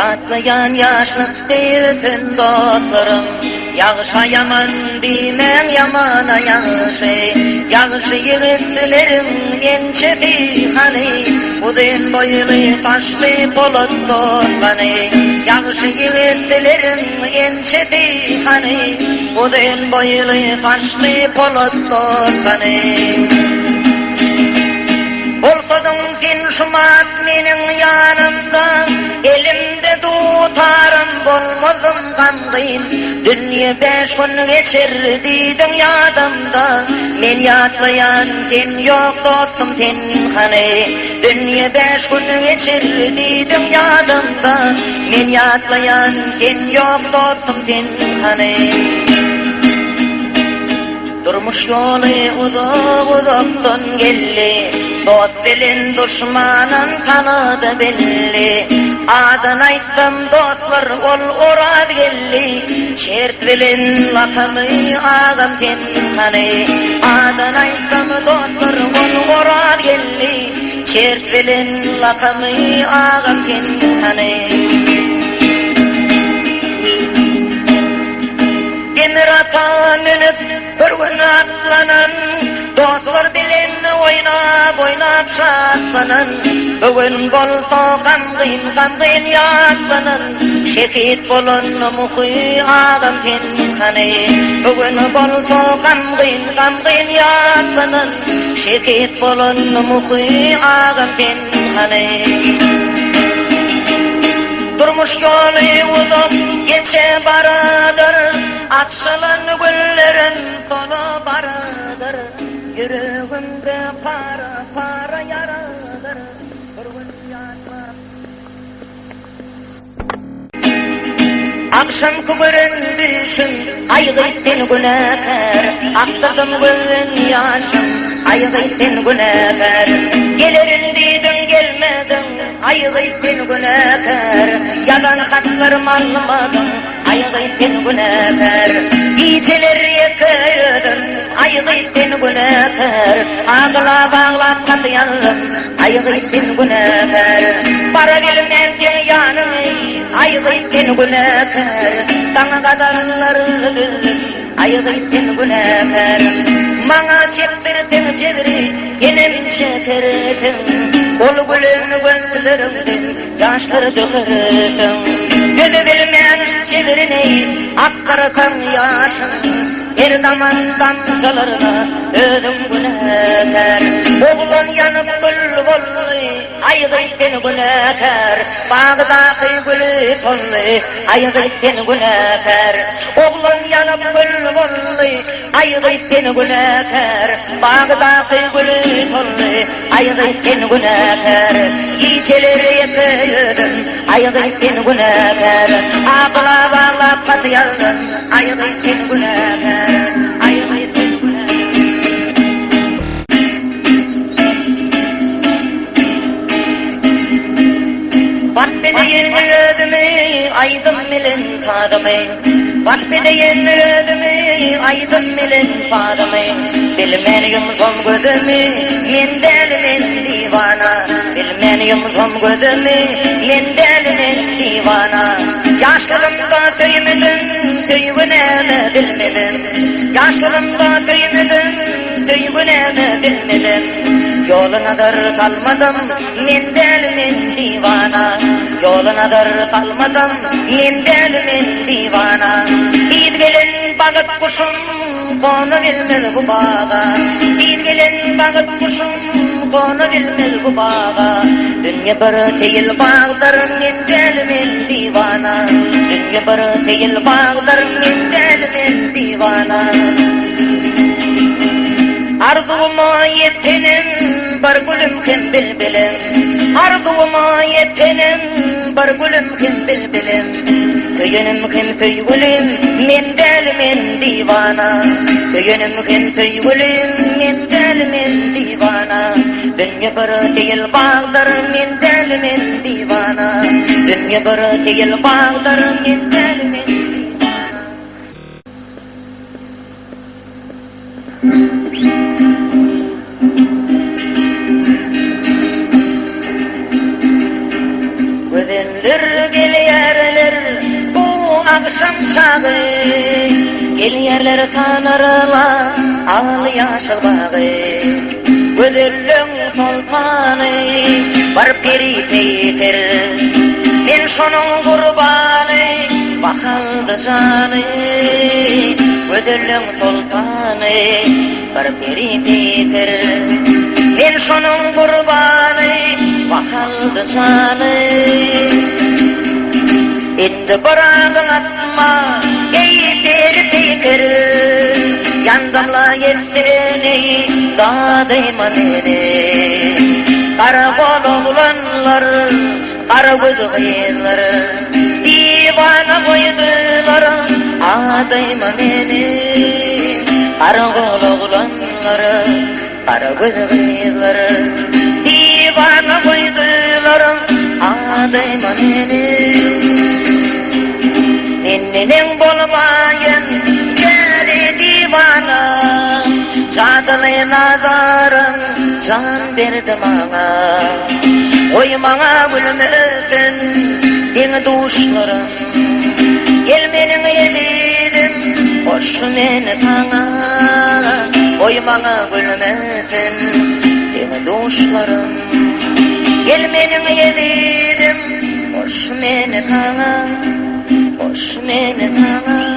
Yatlayan yaşlık deyilsin dostlarım. Yağışa yaman demem yamana yağışı. Yağışı yığıttılarım gençeti hani. Uzun boylu taşlı polat dostları. Yağışı yığıttılarım gençeti hani. Uzun boylu taşlı polat dostları. Olsadın sen şumat menin yanımda, elimde tutarım bolmazım kandayın. Dünya 5 gün geçirdi dünyadımda, men yatlayan sen yok dostum sen hani. Dünya 5 gün geçirdi dünyadımda, men yatlayan sen yok dostum sen hani. Durmuş yolu uzaktan gelli, dost bilin düşmanın kanadı belli. Adını aytsam dostlar ol orad gelli, şert bilin lakımı ağam sen hani. Adını aytsam dostlar ol orad gelli, şert bilin lakımı ağam sen hani. Generata minip bir gün atlanan, dostlar bilen oynap şatlanan. Bugün bolsa gamdyn yatlanan, şehit bolan muhi ağam sen hani. Bugün bolsa gamdyn yatlanan, şehit bolan muhi ağam sen hani. Durmuş yolu uzak geçe baradır, açılan güllerin solu baradır. Yüreğimde para yaradır. Akşam kubırın düşün, aygıttin günahkar. Aktırdım gözün yaşım, aygıttin günahkar. Gelirin dedim gelmedin, aygıttin günahkar. Yalan hatlarım anlamadım, aygıttin günahkar. Geceler yakıyordun, aygıttin günahkar. Ağla bağlap katıyanlım, aygıttin günahkar. Para bilmezken yanımı, aygıttin günahkar. Sana kadarları gülüm, aygıttin günahkar. Mana çektirtin cedri, yenem şekertin. Ol gülüm gözlerimden, yaşları dökerdin. Gözü bilmez cedrini, akkırtan yaşın. Her zaman damcalarına ölüm günahkar. Oğlan yanıp gül bollu, aygıttin günahkar. Bağdaki gülü tonlu, aygıttin günahkar. Oğlan yanıp gül bollu, aygıttin günahkar. Bağdaki gülü tonlu, aygıttin günahkar. Geceleri yakıyordun, aygıttin günahkar. Ağla bağlap katıyandım, aygıttin günahkar. Vakbedeyin ödümü, aydım milin tadımı. Vakbedeyin ödümü, aydım milin tadımı. Bilmen yumzum gözümü, men delimin divana. Bilmen yumzum gözümü, men delimin divana. Yaşlarımda söylemedim, söygünemi bilmedim. Yaşlarımda söylemedim, söygünemi bilmedim. Yolunadır salmadım, men delimin divana. Yolunadır salmadım, men delimin divana. Bir gelin bağıt kuşum, konu bilmez bu bağa. Bir gelin bağıt kuşum, konu bilmez bu bağa. Dünya bir seyil bağdır, men delimin divana. Dünya bir seyil bağdır, men delimin divana. Arzuma yetenim, bir gülüm kim bilbilim. Arzuma yetenim, bir gülüm kim bilbilim. Söyünüm kim söygülüm, men delimin divana. Söyünüm kim söygülüm, men delimin divana. Dünya bir seyil bağdır, men delimin divana. Dünya bir seyil bağdır, men delimin divana. Gözenler gelýärler bu akşam çağı, gelýärler tanarlar al ýaşyl bagy. Gözelliň sultany bar peri peýter, men şonuň gurbany bahaldy jany. Gözelliň sultany bar peri peýter, men şonuň gurbany bahaldy jany. Indi baragyň atma geýtir pikir, yandamla yetseni dadayma meni. Kara gol oğlanlar, kara göz kıyınlar, divana koydular adayma meni. Kara gol oğlanlar, kara göz kıyınlar, divana koydular adayma meni. Mendeniň bolmaýan ýeri divana, jadyly nazarym can berdi maňa. Oy maňa gülmesin diň duşlarym, gel meniň ýelidim hoş meni taňa. Oy maňa gülmesin diň duşlarym, gel meniň ýelidim hoş meni taňa. Hoş meni taňa.